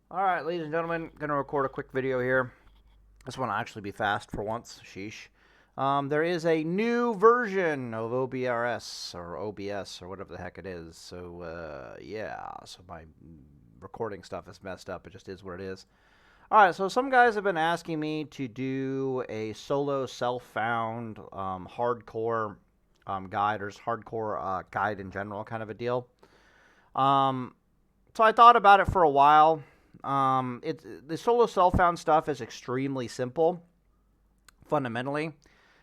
Alright, ladies and gentlemen, going to record a quick video here. This one will actually be fast for once. Sheesh. There is a new version of OBS or OBS or whatever the heck it is. So, yeah. So my recording stuff is messed up. It just is what it is. Alright, so some guys have been asking me to do a solo self-found hardcore guide, or just hardcore guide in general kind of a deal. So I thought about it for a while. The solo self-found stuff is extremely simple, fundamentally.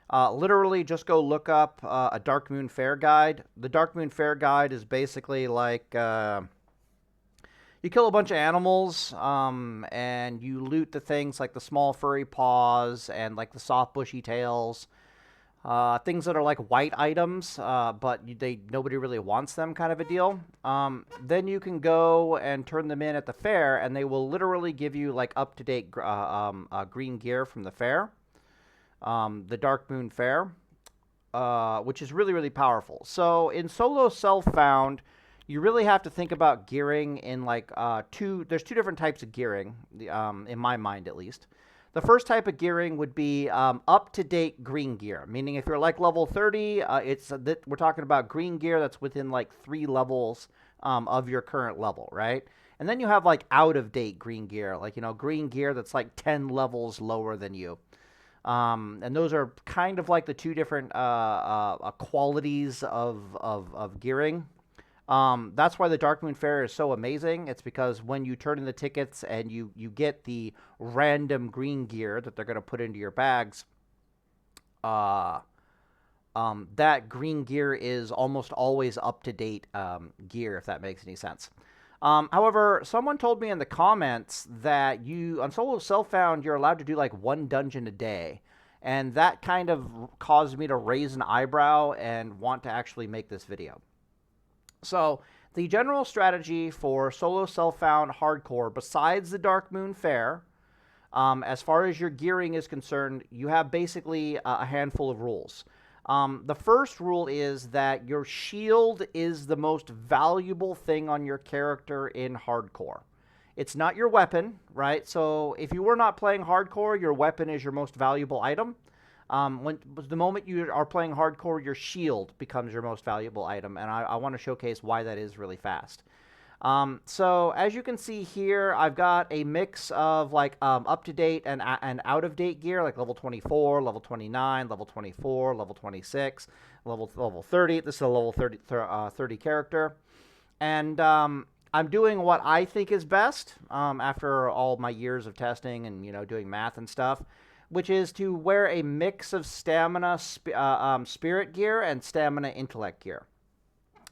Literally, just go look up a Dark Moon Fair guide. The Dark Moon Fair guide is basically like you kill a bunch of animals, and you loot the things like the small furry paws and like the soft bushy tails. Things that are like white items, but nobody really wants them, kind of a deal. Then you can go and turn them in at the fair, and they will literally give you like up-to-date green gear from the fair, the Dark Moon Fair, which is really, really powerful. So in solo self-found, you really have to think about gearing in like there's two different types of gearing, in my mind at least. The first type of gearing would be up-to-date green gear, meaning if you're like level 30, we're talking about green gear that's within like 3 levels of your current level, right? And then you have like out-of-date green gear, like, green gear that's like 10 levels lower than you. And those are kind of like the two different qualities of gearing. That's why the Dark Moon Fair is so amazing. It's because when you turn in the tickets and you get the random green gear that they're going to put into your bags, that green gear is almost always up-to-date gear, if that makes any sense. However, someone told me in the comments that on solo self-found, you're allowed to do like 1 dungeon a day. And that kind of caused me to raise an eyebrow and want to actually make this video. So, the general strategy for solo self-found hardcore, besides the Dark Moon Fair, as far as your gearing is concerned, you have basically a handful of rules. The first rule is that your shield is the most valuable thing on your character in hardcore. It's not your weapon, right? So if you were not playing hardcore, your weapon is your most valuable item. The moment you are playing hardcore, your shield becomes your most valuable item, and I want to showcase why that is really fast. So as you can see here, I've got a mix of like up-to-date and out-of-date gear, like level 24, level 29, level 24, level 26, level 30. This is a level 30 character. And I'm doing what I think is best after all my years of testing and, doing math and stuff, which is to wear a mix of stamina spirit gear and stamina intellect gear.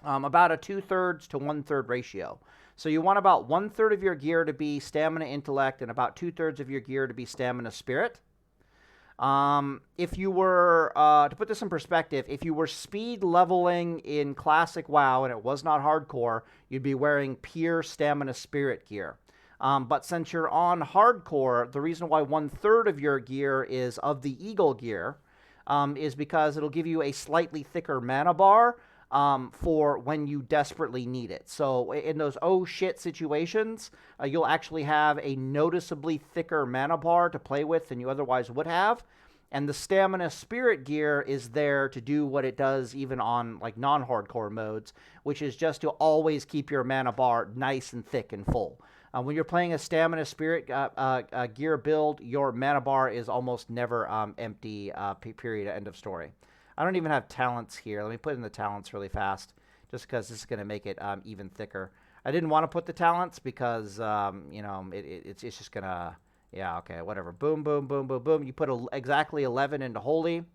About a 2/3 to 1/3 ratio. So you want about 1/3 of your gear to be stamina intellect and about 2/3 of your gear to be stamina spirit. If you were, to put this in perspective, if you were speed leveling in classic WoW and it was not hardcore, you'd be wearing pure stamina spirit gear. But since you're on hardcore, the reason why 1/3 of your gear is of the Eagle gear is because it'll give you a slightly thicker mana bar for when you desperately need it. So in those oh shit situations, you'll actually have a noticeably thicker mana bar to play with than you otherwise would have. And the stamina spirit gear is there to do what it does even on like non-hardcore modes, which is just to always keep your mana bar nice and thick and full. When you're playing a stamina spirit gear build, your mana bar is almost never empty, period, end of story. I don't even have talents here. Let me put in the talents really fast, just because this is going to make it even thicker. I didn't want to put the talents because, it's just going to, yeah, okay, whatever. Boom, boom, boom, boom, boom. You put exactly 11 into Holy,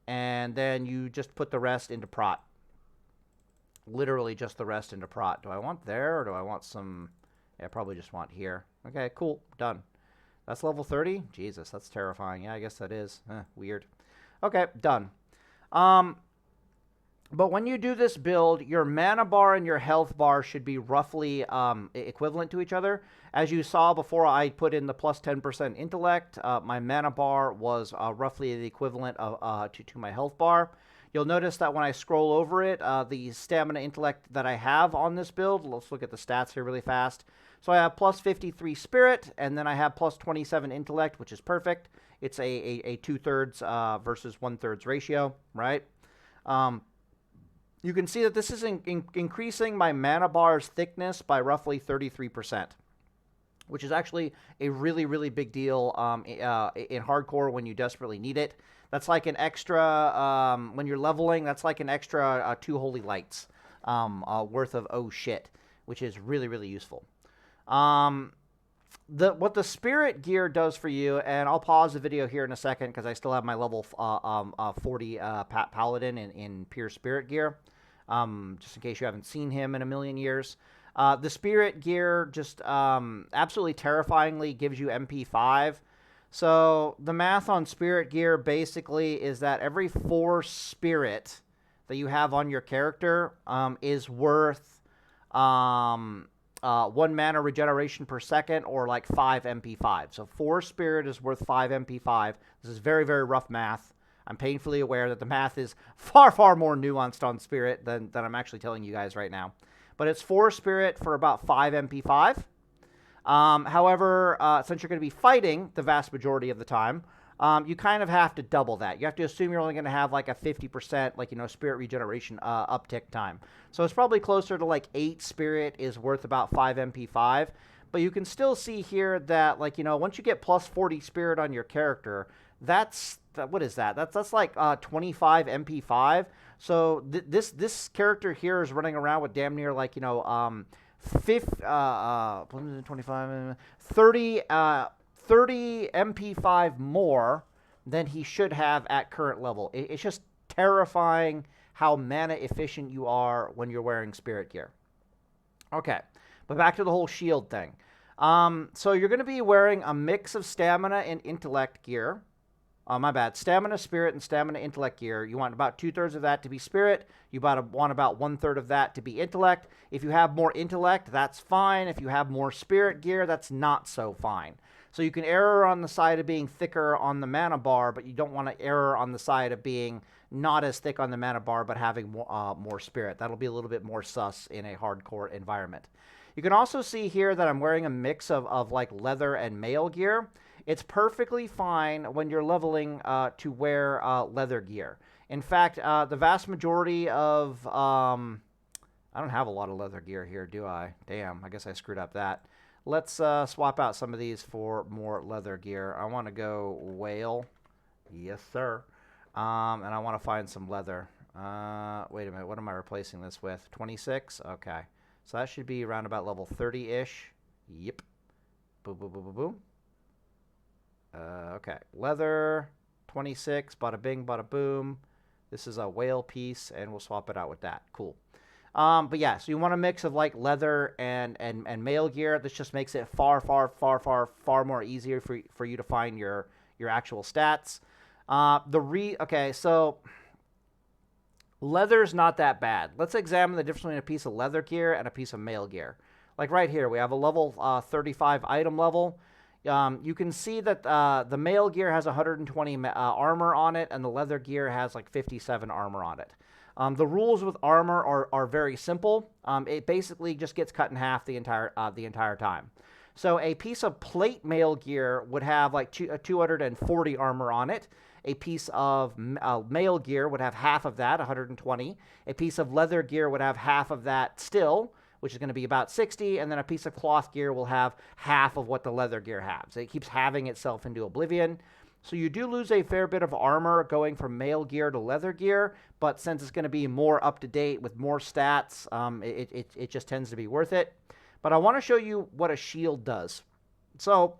and then you just put the rest into Prot. Literally just the rest into Prot. Do I want there, or do I want some... Yeah, I probably just want here. Okay, cool. Done. That's level 30? Jesus, that's terrifying. Yeah, I guess that is. Weird. Okay, done. But when you do this build, your mana bar and your health bar should be roughly equivalent to each other. As you saw before I put in the plus 10% intellect, my mana bar was roughly the equivalent to my health bar. You'll notice that when I scroll over it, the stamina intellect that I have on this build, let's look at the stats here really fast. So I have plus 53 spirit, and then I have plus 27 intellect, which is perfect. It's a 2/3 versus 1/3 ratio, right? You can see that this is increasing my mana bar's thickness by roughly 33%, which is actually a really, really big deal in hardcore when you desperately need it. That's like an extra, when you're leveling, that's like an extra 2 holy lights worth of oh shit, which is really, really useful. What the spirit gear does for you, and I'll pause the video here in a second because I still have my level 40 Paladin in pure spirit gear, just in case you haven't seen him in a million years. The spirit gear just absolutely terrifyingly gives you MP5. So the math on spirit gear basically is that every 4 spirit that you have on your character is worth 1 mana regeneration per second, or like 5 MP5. So 4 spirit is worth 5 MP5. This is very, very rough math. I'm painfully aware that the math is far, far more nuanced on spirit than I'm actually telling you guys right now. But it's 4 spirit for about 5 MP5. However, since you're going to be fighting the vast majority of the time, you kind of have to double that. You have to assume you're only going to have like a 50%, like, spirit regeneration uptick time. So it's probably closer to like 8 spirit is worth about 5 MP5. But you can still see here that, like, once you get plus 40 spirit on your character, what is that? That's like 25 MP5. So this character here is running around with damn near like 30 MP5 more than he should have at current level. It's just terrifying how mana efficient you are when you're wearing spirit gear. Okay, but back to the whole shield thing. So you're going to be wearing a mix of stamina and intellect gear. Stamina, spirit, and stamina, intellect gear. You want about 2/3 of that to be spirit. You want about 1/3 of that to be intellect. If you have more intellect, that's fine. If you have more spirit gear, that's not so fine. So you can err on the side of being thicker on the mana bar, but you don't want to err on the side of being not as thick on the mana bar, but having more spirit. That'll be a little bit more sus in a hardcore environment. You can also see here that I'm wearing a mix of like leather and mail gear. It's perfectly fine when you're leveling to wear leather gear. In fact, the vast majority of... I don't have a lot of leather gear here, do I? Damn, I guess I screwed up that. Let's swap out some of these for more leather gear. I want to go whale. Yes, sir. And I want to find some leather. Wait a minute, what am I replacing this with? 26? Okay. So that should be around about level 30-ish. Yep. Boom, boom, boom, boom, boom. Okay, leather, 26, bada bing, bada boom. This is a whale piece, and we'll swap it out with that. Cool. But yeah, so you want a mix of like leather and mail gear. This just makes it far more easier for you to find your actual stats. Okay, so leather's not that bad. Let's examine the difference between a piece of leather gear and a piece of mail gear. Like right here, we have a level 35 item level. You can see that the mail gear has 120 armor on it, and the leather gear has like 57 armor on it. The rules with armor are very simple. It basically just gets cut in half the entire time. So a piece of plate mail gear would have like 240 armor on it. A piece of mail gear would have half of that, 120. A piece of leather gear would have half of that still, which is going to be about 60, and then a piece of cloth gear will have half of what the leather gear has. It keeps having itself into oblivion. So you do lose a fair bit of armor going from mail gear to leather gear, but since it's going to be more up-to-date with more stats, it just tends to be worth it. But I want to show you what a shield does. So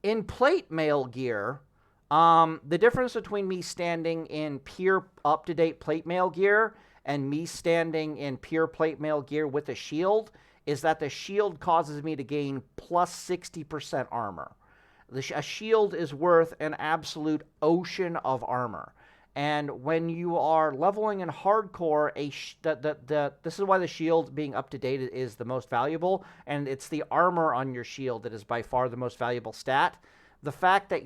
in plate mail gear, the difference between me standing in pure up-to-date plate mail gear and me standing in pure plate mail gear with a shield is that the shield causes me to gain plus 60% armor. A shield is worth an absolute ocean of armor. And when you are leveling in hardcore, this is why the shield being up to date is the most valuable, and it's the armor on your shield that is by far the most valuable stat. The fact that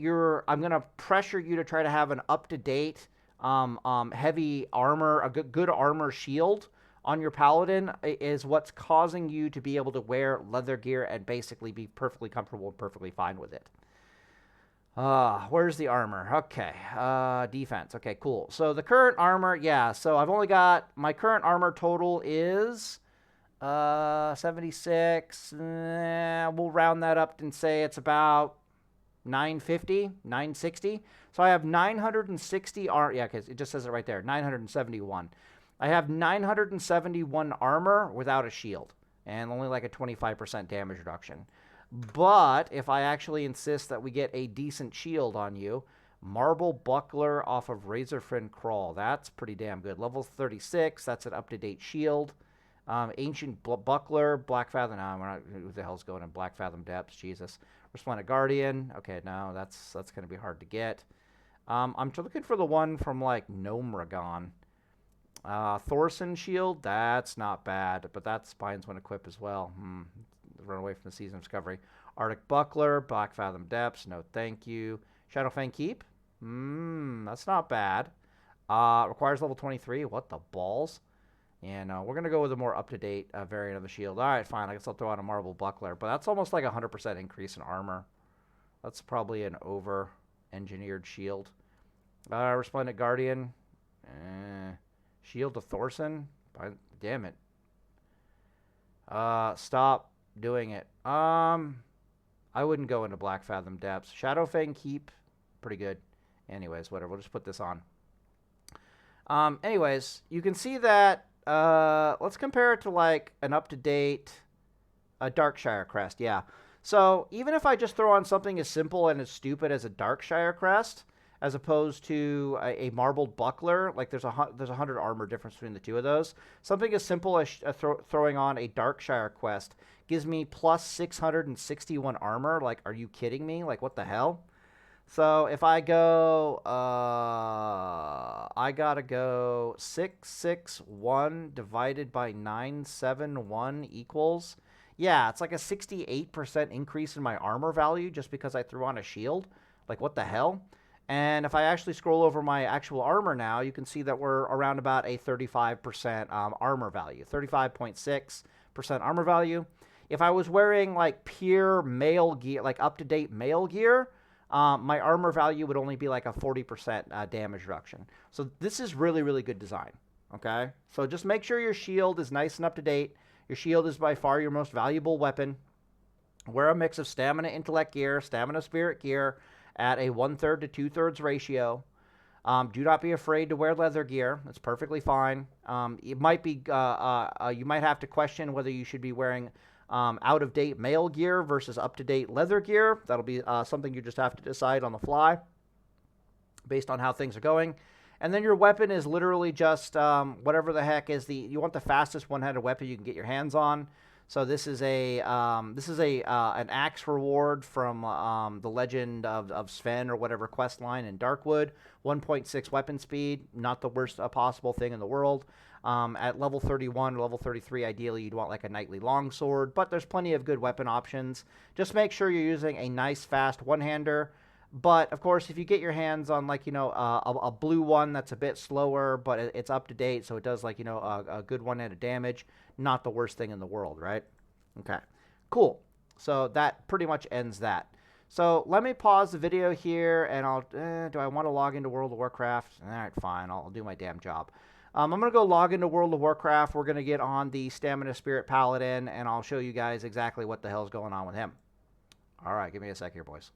I'm going to pressure you to try to have an up-to-date heavy armor, a good armor shield, on your Paladin is what's causing you to be able to wear leather gear and basically be perfectly comfortable and perfectly fine with it. Where's the armor? Okay. Defense. Okay, cool. So the current armor, yeah, so I've only got, my current armor total is 76. We'll round that up and say it's about 950, 960. So I have 960 armor. Yeah, because it just says it right there, 971. I have 971 armor without a shield and only like a 25% damage reduction. But if I actually insist that we get a decent shield on you, Marble Buckler off of Razorfin Crawl. That's pretty damn good. Level 36, that's an up-to-date shield. Ancient Buckler, Black Fathom. No, we're not, who the hell's going in Black Fathom Depths? Jesus. Resplendent Guardian. Okay, no, that's going to be hard to get. I'm looking for the one from, like, Gnome Ragon. Thorson Shield, that's not bad, but that's Spine's one equip as well. Run away from the Season of Discovery. Arctic Buckler, Black Fathom Depths, no thank you. Shadowfang Keep, that's not bad. Requires level 23, what the balls? And we're going to go with a more up-to-date variant of the shield. All right, fine, I guess I'll throw out a Marble Buckler, but that's almost like a 100% increase in armor. That's probably an over-engineered shield. Resplendent Guardian, Shield of Thorson, damn it. Stop doing it. I wouldn't go into Black Fathom Depths. Shadowfang Keep, pretty good. Anyways, whatever. We'll just put this on. Anyways, you can see that. Let's compare it to like an up-to-date Darkshire Crest. Yeah. So even if I just throw on something as simple and as stupid as a Darkshire Crest, as opposed to a marbled buckler, like there's 100 armor difference between the two of those. Something as simple as throwing on a Darkshire quest gives me plus 661 armor. Like, are you kidding me? Like, what the hell? So if I go, I gotta go 661 divided by 971 equals, yeah, it's like a 68% increase in my armor value just because I threw on a shield. Like, what the hell? And if I actually scroll over my actual armor now, you can see that we're around about a 35% armor value, 35.6% armor value. If I was wearing like pure male gear, like up-to-date male gear, my armor value would only be like a 40% damage reduction. So this is really, really good design, okay? So just make sure your shield is nice and up-to-date. Your shield is by far your most valuable weapon. Wear a mix of stamina intellect gear, stamina spirit gear, at a 1/3 to 2/3 ratio. Do not be afraid to wear leather gear. It's perfectly fine. It might be you might have to question whether you should be wearing out-of-date male gear versus up-to-date leather gear. That'll be something you just have to decide on the fly based on how things are going. And then your weapon is literally just whatever the heck is you want the fastest one-handed weapon you can get your hands on. So this is an axe reward from the Legend of Sven or whatever quest line in Darkwood. 1.6 weapon speed, not the worst possible thing in the world. At level 31 or level 33, ideally you'd want like a knightly longsword, but there's plenty of good weapon options. Just make sure you're using a nice fast one-hander. But of course, if you get your hands on like a blue one that's a bit slower, but it's up to date, so it does like a good one-handed damage. Not the worst thing in the world, right? Okay, cool. So that pretty much ends that. So let me pause the video here, and I'll. Do I want to log into World of Warcraft? All right, fine. I'll do my damn job. I'm gonna go log into World of Warcraft. We're gonna get on the Stamina Spirit Paladin, and I'll show you guys exactly what the hell's going on with him. All right, give me a sec here, boys.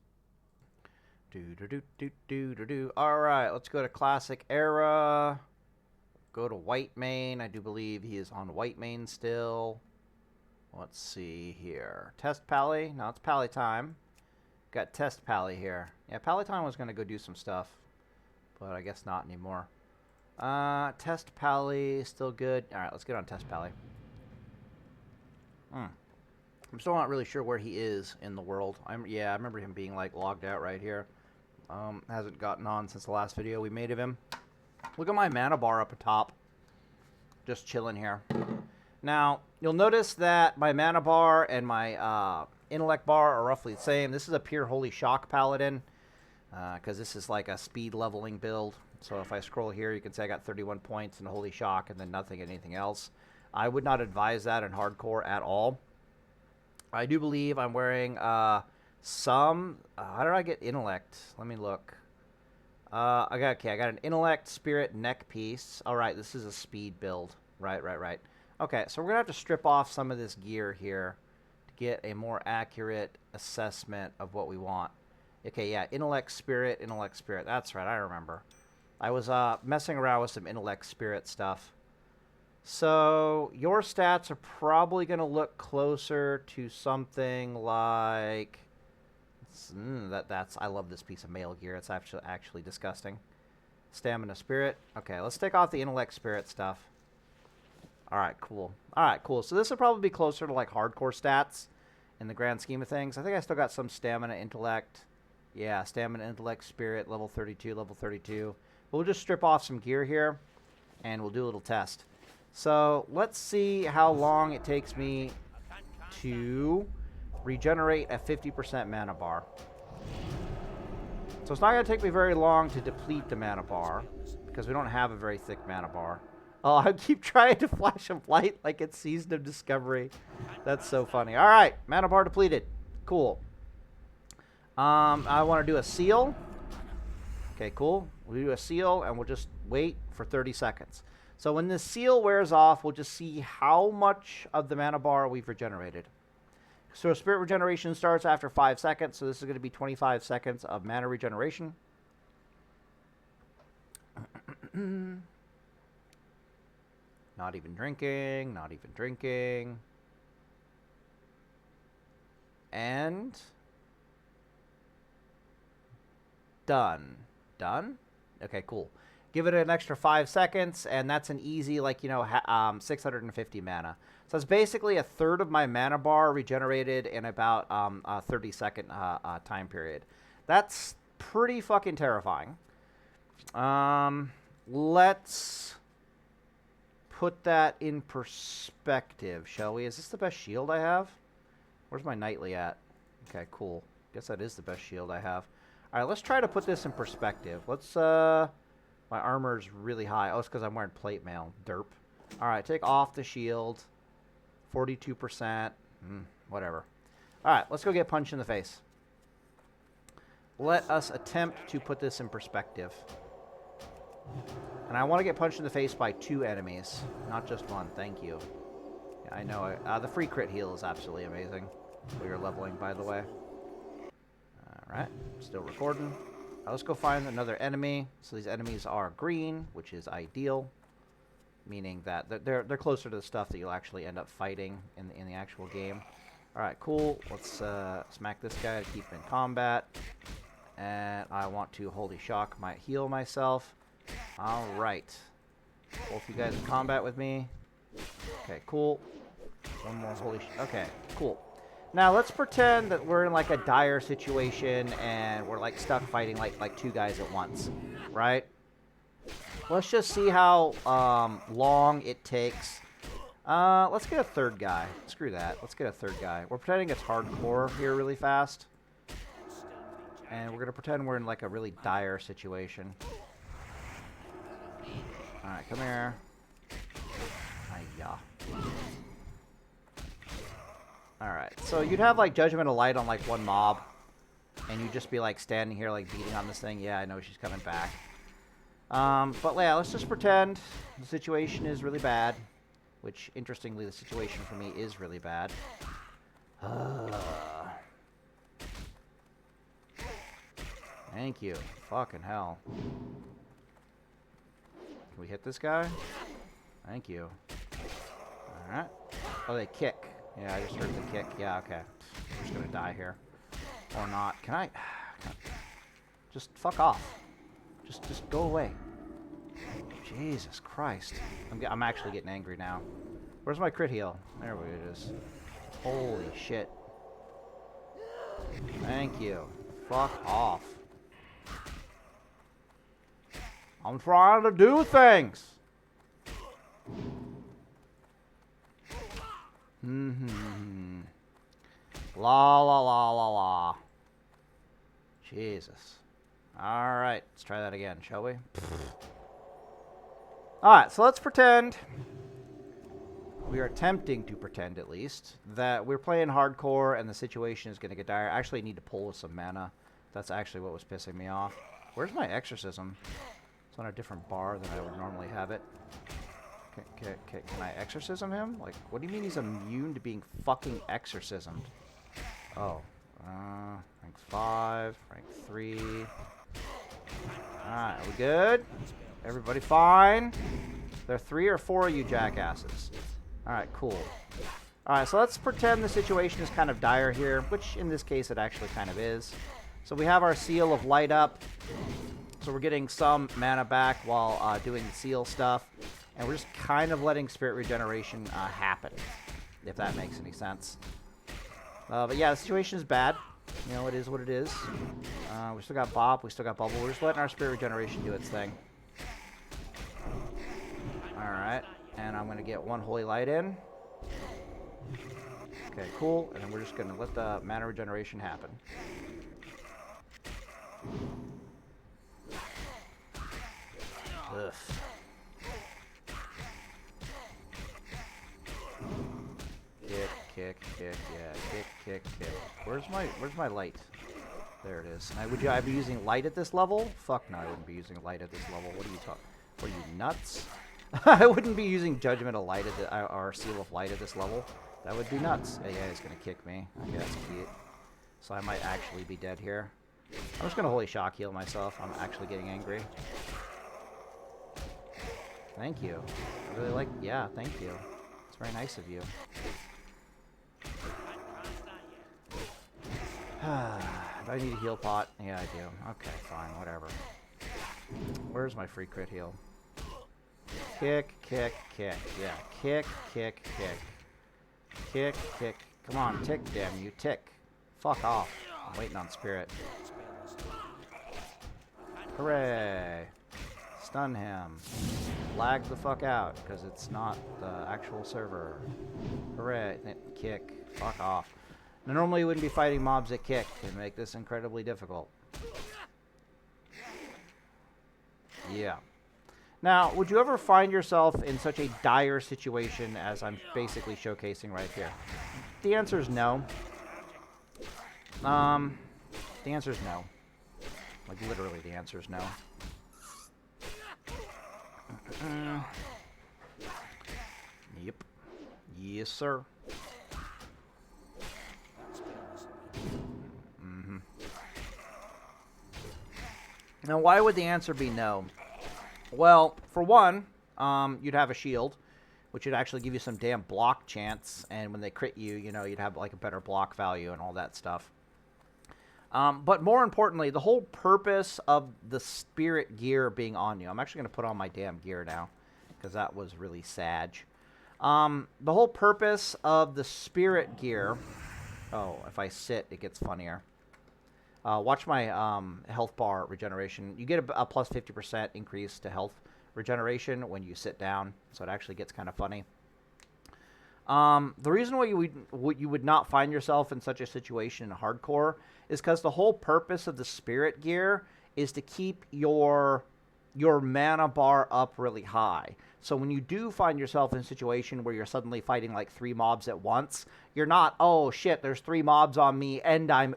All right, let's go to Classic Era. Go to White Mane. I do believe he is on White Mane still. Let's see here. Test Pally. No, it's Pally time. Got Test Pally here. Yeah, Pally time was going to go do some stuff, but I guess not anymore. Test Pally, still good. All right, let's get on Test Pally. I'm still not really sure where he is in the world. I remember him being like logged out right here. Hasn't gotten on since the last video we made of him. Look at my mana bar up atop. Just chilling here. Now, you'll notice that my mana bar and my intellect bar are roughly the same. This is a pure Holy Shock Paladin, because this is like a speed leveling build. So if I scroll here, you can see I got 31 points in Holy Shock and then nothing anything else. I would not advise that in hardcore at all. I do believe I'm wearing some... how did I get intellect? Let me look. I got an intellect, spirit, neck piece. All right, this is a speed build. Right. Okay, so we're going to have to strip off some of this gear here to get a more accurate assessment of what we want. Okay, yeah, intellect, spirit. That's right, I remember. I was messing around with some intellect, spirit stuff. So your stats are probably going to look closer to something like... I love this piece of mail gear. It's actually disgusting. Stamina, spirit. Okay, let's take off the intellect, spirit stuff. All right, cool. So this will probably be closer to like hardcore stats in the grand scheme of things. I think I still got some stamina, intellect. Yeah, stamina, intellect, spirit, level 32. But we'll just strip off some gear here, and we'll do a little test. So let's see how long it takes me to regenerate a 50% mana bar. So it's not going to take me very long to deplete the mana bar, because we don't have a very thick mana bar. Oh, I keep trying to flash of light like it's Season of Discovery. That's so funny. All right, mana bar depleted. Cool. I want to do a seal. Okay, cool. We'll do a seal, and we'll just wait for 30 seconds. So when this seal wears off, we'll just see how much of the mana bar we've regenerated. So spirit regeneration starts after 5 seconds, so this is going to be 25 seconds of mana regeneration. Not even drinking. And done. Okay, cool. Give it an extra 5 seconds, and that's an easy, 650 mana. So it's basically a third of my mana bar regenerated in about a 30-second time period. That's pretty fucking terrifying. Let's put that in perspective, shall we? Is this the best shield I have? Where's my knightly at? Okay, cool. Guess that is the best shield I have. All right, let's try to put this in perspective. My armor's really high. Oh, it's because I'm wearing plate mail. Derp. All right, take off the shield. 42%. Whatever. All right, let's go get punched in the face. Let us attempt to put this in perspective. And I want to get punched in the face by 2 enemies, not just 1. Thank you. Yeah, I know. The free crit heal is absolutely amazing. We are leveling, by the way. All right, still recording. Let's go find another enemy. So these enemies are green, which is ideal, meaning that they're closer to the stuff that you'll actually end up fighting in the actual game. All right, cool. Let's smack this guy to keep in combat. And I want to holy shock heal myself. All right. Both you guys in combat with me. Okay, cool. One more holy okay, cool. Now let's pretend that we're in like a dire situation and we're like stuck fighting like 2 guys at once, right? Let's just see how long it takes. Let's get a 3rd guy. Screw that. Let's get a 3rd guy. We're pretending it's hardcore here really fast. And we're going to pretend we're in like a really dire situation. Alright, come here. Hiya. Alright, so you'd have like Judgment of Light on like 1 mob. And you'd just be like standing here like beating on this thing. Yeah, I know she's coming back. But yeah, let's just pretend the situation is really bad. Which, interestingly, the situation for me is really bad. Thank you. Fucking hell. Can we hit this guy? Thank you. Alright. Oh, they kick. Yeah, I just heard the kick. Yeah, okay. I'm just gonna die here. Or not. Can I... Just fuck off. Just go away. Jesus Christ. I'm actually getting angry now. Where's my crit heal? There it is. Holy shit. Thank you. Fuck off. I'm trying to do things. La la la la la. Jesus. Alright, let's try that again, shall we? Alright, so let's pretend we are attempting to pretend, at least, that we're playing hardcore and the situation is going to get dire. I actually need to pull with some mana. That's actually what was pissing me off. Where's my exorcism? It's on a different bar than I would normally have it. Can I exorcism him? Like, what do you mean he's immune to being fucking exorcismed? Oh. Rank 5, rank 3. Alright, are we good? Everybody fine? There are 3 or 4 of you jackasses. Alright, cool. Alright, so let's pretend the situation is kind of dire here, which in this case it actually kind of is. So we have our Seal of Light up. So we're getting some mana back while doing the seal stuff. And we're just kind of letting Spirit Regeneration happen, if that makes any sense. But yeah, the situation is bad. You know, it is what it is. We still got Bop, we still got Bubble. We're just letting our Spirit Regeneration do its thing. Alright, and I'm going to get 1 Holy Light in. Okay, cool. And then we're just going to let the mana regeneration happen. Ugh. Kick, yeah, kick. Where's my light? There it is. Would I be using light at this level? Fuck no, I wouldn't be using light at this level. What are you talking? What are you, nuts? I wouldn't be using Judgment of Light at the, or Seal of Light at this level. That would be nuts. Yeah, he's gonna kick me. Okay, that's cute. So I might actually be dead here. I'm just gonna Holy Shock heal myself. I'm actually getting angry. Thank you. I really like. Yeah, thank you. It's very nice of you. Do I need a heal pot? Yeah, I do. Okay, fine, whatever. Where's my free crit heal? Kick. Yeah, kick. Come on, tick, damn you, tick. Fuck off. I'm waiting on Spirit. Hooray. Stun him. Lag the fuck out, because it's not the actual server. Hooray. Kick. Fuck off. Now, normally you wouldn't be fighting mobs that kick and make this incredibly difficult. Yeah. Now, would you ever find yourself in such a dire situation as I'm basically showcasing right here? The answer is no. The answer is no. Like, literally, the answer is no. Yep. Yes, sir. Now, why would the answer be no? Well, for one, you'd have a shield, which would actually give you some damn block chance, and when they crit you, you know, you'd have like a better block value and all that stuff. But more importantly, the whole purpose of the Spirit gear being on you. I'm actually going to put on my damn gear now, because that was really sad. The whole purpose of the Spirit gear... Oh, if I sit, it gets funnier. Watch my health bar regeneration. You get a plus 50% increase to health regeneration when you sit down, so it actually gets kind of funny. The reason why you would not find yourself in such a situation in hardcore is because the whole purpose of the Spirit gear is to keep your mana bar up really high. So when you do find yourself in a situation where you're suddenly fighting like 3 mobs at once, you're not, oh shit, there's 3 mobs on me and I'm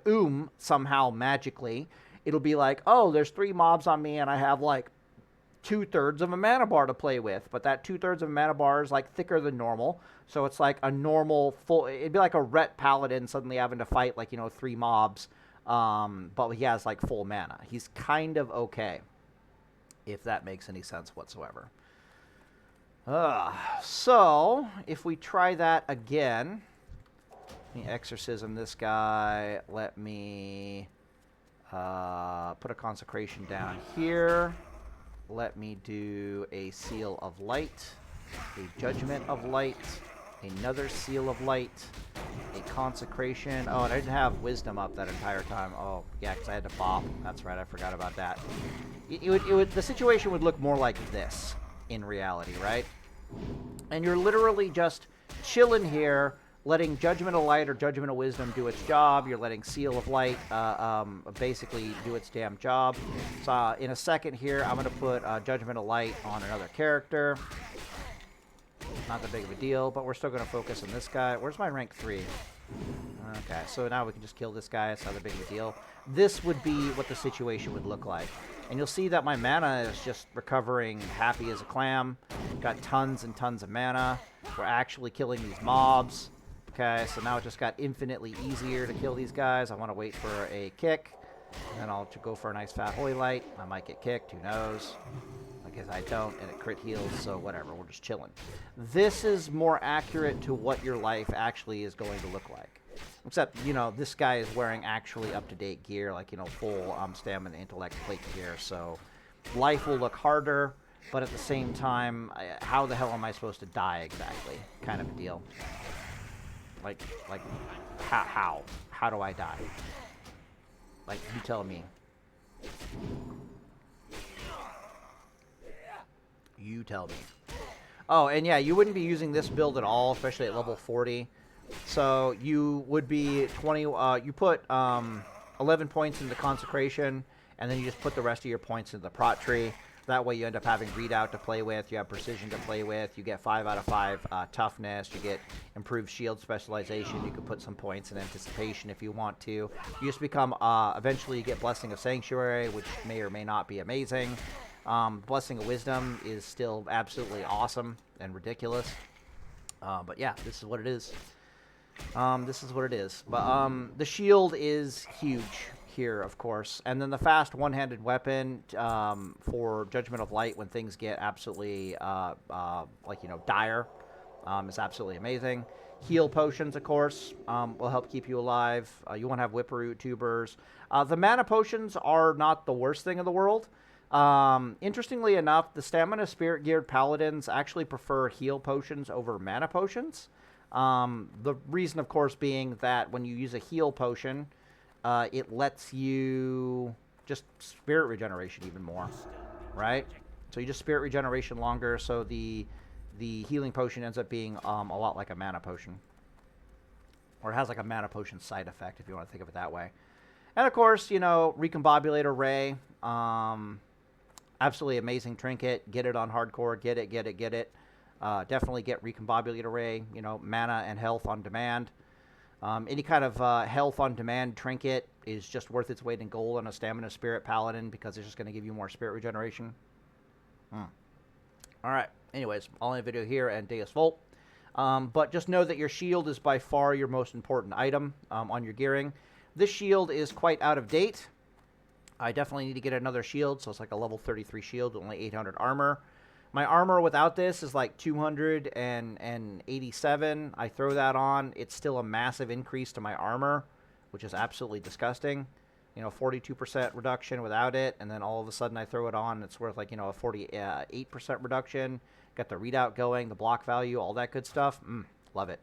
somehow magically. It'll be like, oh, there's 3 mobs on me and I have like 2/3 of a mana bar to play with. But that 2/3 of a mana bar is like thicker than normal. So it's like a normal full, it'd be like a Ret Paladin suddenly having to fight like, 3 mobs. But he has like full mana. He's kind of okay, if that makes any sense whatsoever. So, if we try that again, let me exorcism this guy. Let me put a consecration down here. Let me do a seal of light, a judgment of light, another seal of light, a consecration. Oh, and I didn't have wisdom up that entire time. Oh, yeah, because I had to bop. That's right, I forgot about that. The situation would look more like this in reality, right? And you're literally just chilling here, letting Judgment of Light or Judgment of Wisdom do its job. You're letting Seal of Light basically do its damn job. So in a second here, I'm going to put Judgment of Light on another character. Not that big of a deal, but we're still going to focus on this guy. Where's my rank 3? Okay, so now we can just kill this guy. It's not that big of a deal. This would be what the situation would look like. And you'll see that my mana is just recovering happy as a clam. Got tons and tons of mana. We're actually killing these mobs. Okay, so now it just got infinitely easier to kill these guys. I want to wait for a kick. And then I'll go for a nice fat holy light. I might get kicked, who knows. I guess I don't, and it crit heals, so whatever, we're just chilling. This is more accurate to what your life actually is going to look like. Except, you know, this guy is wearing actually up-to-date gear, like, you know, full stamina, intellect, plate gear, so life will look harder, but at the same time, how the hell am I supposed to die exactly? Kind of a deal. Like, how? How do I die? Like, you tell me. You tell me. Oh, and yeah, you wouldn't be using this build at all, especially at level 40. So you would be 20, you put 11 points into consecration, and then you just put the rest of your points into the Prot Tree. That way you end up having readout to play with, you have precision to play with, you get 5 out of 5 toughness, you get improved shield specialization, you can put some points in anticipation if you want to. You just become, eventually you get Blessing of Sanctuary, which may or may not be amazing. Blessing of Wisdom is still absolutely awesome and ridiculous. But yeah, this is what it is. This is what it is. But the shield is huge here, of course. And then the fast one-handed weapon for Judgment of Light when things get absolutely, like, you know, dire is absolutely amazing. Heal potions, of course, will help keep you alive. You won't have whipperoot tubers. The mana potions are not the worst thing in the world. Interestingly enough, the stamina spirit geared paladins actually prefer heal potions over mana potions. The reason, of course, being that when you use a heal potion, it lets you just spirit regeneration even more, right? So you just spirit regeneration longer, so the healing potion ends up being a lot like a mana potion. Or it has like a mana potion side effect, if you want to think of it that way. And of course, you know, Recombobulator Ray, absolutely amazing trinket. Get it on hardcore. Get it, get it, get it. Definitely get Recombobulator Ray. You know, mana and health on demand. Any kind of health on demand trinket is just worth its weight in gold on a stamina spirit paladin because it's just going to give you more spirit regeneration. All right. Anyways, I'll end the video here and Deus Volt. But just know that your shield is by far your most important item on your gearing. This shield is quite out of date. I definitely need to get another shield, so it's like a level 33 shield with only 800 armor. My armor without this is like 287. I throw that on. It's still a massive increase to my armor, which is absolutely disgusting. You know, 42% reduction without it, and then all of a sudden I throw it on, and it's worth like, you know, a 48% reduction. Got the readout going, the block value, all that good stuff. Love it.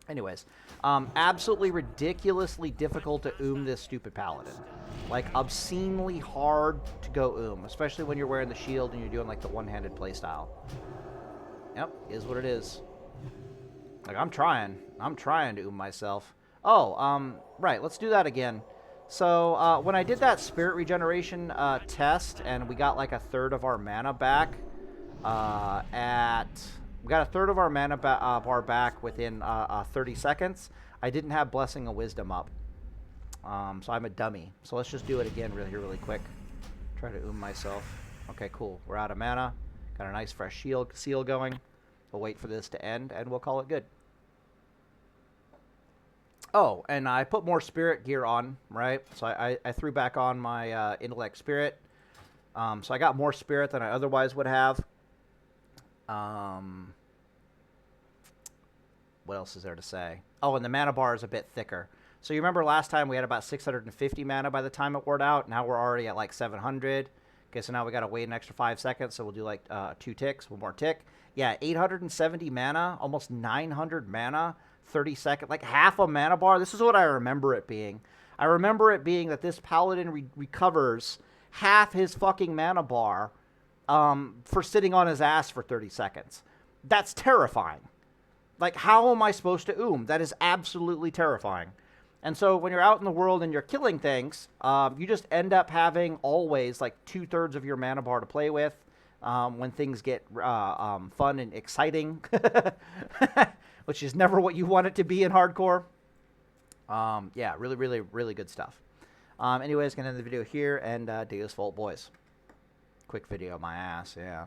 Anyways, absolutely ridiculously difficult to this stupid paladin. Like, obscenely hard to go especially when you're wearing the shield and you're doing, like, the one-handed playstyle. Yep, is what it is. Like, I'm trying to myself. Oh, right, let's do that again. So, when I did that spirit regeneration test, and we got, like, a third of our mana back, we got a third of our mana bar back within 30 seconds. I didn't have Blessing of Wisdom up. So I'm a dummy. So let's just do it again really quick. Try to myself. Okay, cool. We're out of mana. Got a nice fresh seal going. We'll wait for this to end, and we'll call it good. Oh, and I put more spirit gear on, right? So I threw back on my intellect spirit. So I got more spirit than I otherwise would have. What else is there to say? Oh, and the mana bar is a bit thicker. So you remember last time we had about 650 mana by the time it wore out. Now we're already at like 700. Okay, so now we got to wait an extra 5 seconds. So we'll do like 2 ticks, one more tick. Yeah, 870 mana, almost 900 mana, 30 seconds, like half a mana bar. This is what I remember it being. I remember it being that this paladin recovers half his fucking mana bar for sitting on his ass for 30 seconds. That's terrifying. Like, how am I supposed to That is absolutely terrifying. And so when you're out in the world and you're killing things, you just end up having always like 2/3 of your mana bar to play with. when things get fun and exciting, which is never what you want it to be in hardcore. Yeah, really, really, really good stuff. Anyways, gonna end the video here, and Deus Volt, boys. Quick video, my ass, yeah.